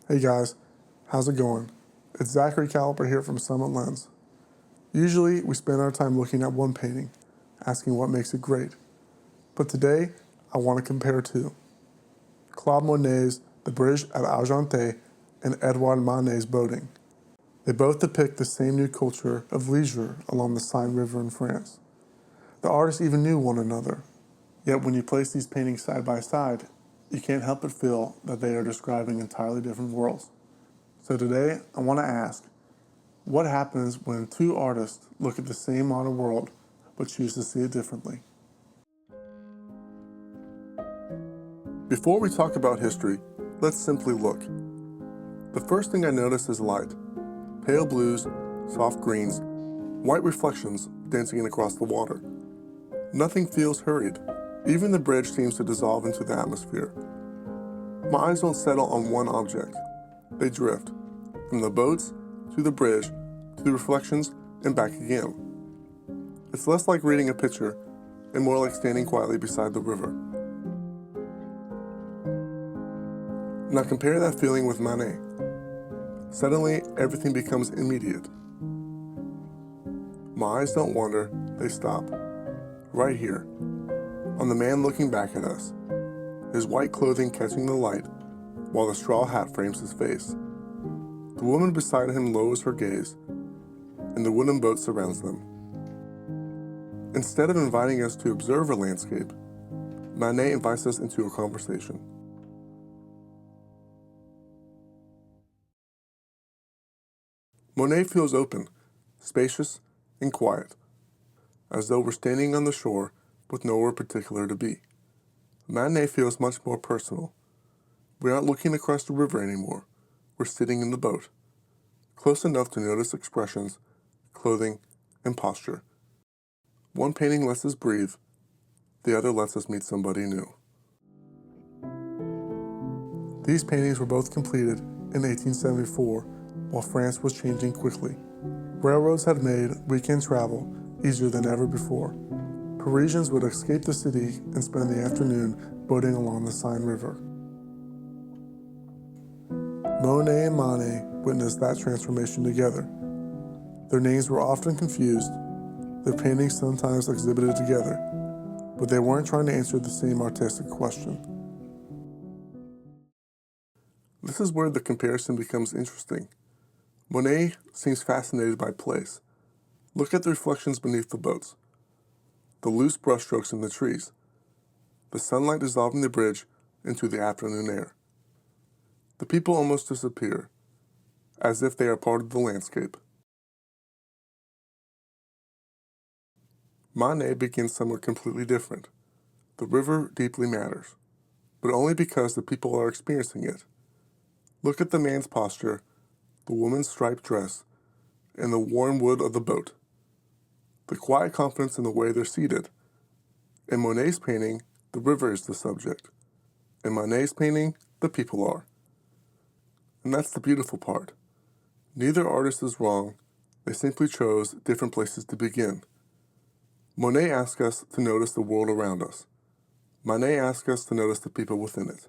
Hey guys, how's it going? It's Zachary Caliper here from Summit Lens. Usually we spend our time looking at one painting, asking what makes it great. But today, I want to compare two. Claude Monet's The Bridge at Argenteuil and Édouard Manet's Boating. They both depict the same new culture of leisure along the Seine River in France. The artists even knew one another. Yet when you place these paintings side by side, you can't help but feel that they are describing entirely different worlds. So today, I want to ask, what happens when two artists look at the same modern world but choose to see it differently? Before we talk about history, let's simply look. The first thing I notice is light. Pale blues, soft greens, white reflections dancing across the water. Nothing feels hurried. Even the bridge seems to dissolve into the atmosphere. My eyes don't settle on one object. They drift, from the boats, to the bridge, to the reflections, and back again. It's less like reading a picture, and more like standing quietly beside the river. Now compare that feeling with Manet. Suddenly, everything becomes immediate. My eyes don't wander, they stop. Right here, on the man looking back at us, his white clothing catching the light, while the straw hat frames his face. The woman beside him lowers her gaze, and the wooden boat surrounds them. Instead of inviting us to observe a landscape, Manet invites us into a conversation. Monet feels open, spacious, and quiet, as though we're standing on the shore with nowhere particular to be. Manet feels much more personal. We aren't looking across the river anymore. We're sitting in the boat, close enough to notice expressions, clothing, and posture. One painting lets us breathe, the other lets us meet somebody new. These paintings were both completed in 1874, while France was changing quickly. Railroads had made weekend travel easier than ever before. Parisians would escape the city and spend the afternoon boating along the Seine River. Monet and Manet witnessed that transformation together. Their names were often confused, their paintings sometimes exhibited together, but they weren't trying to answer the same artistic question. This is where the comparison becomes interesting. Monet seems fascinated by place. Look at the reflections beneath the boats, the loose brushstrokes in the trees, the sunlight dissolving the bridge into the afternoon air. The people almost disappear, as if they are part of the landscape. Manet begins somewhere completely different. The river deeply matters, but only because the people are experiencing it. Look at the man's posture, the woman's striped dress, and the warm wood of the boat. The quiet confidence in the way they're seated. In Monet's painting, the river is the subject. In Manet's painting, the people are. And that's the beautiful part. Neither artist is wrong, they simply chose different places to begin. Monet asks us to notice the world around us. Manet asks us to notice the people within it.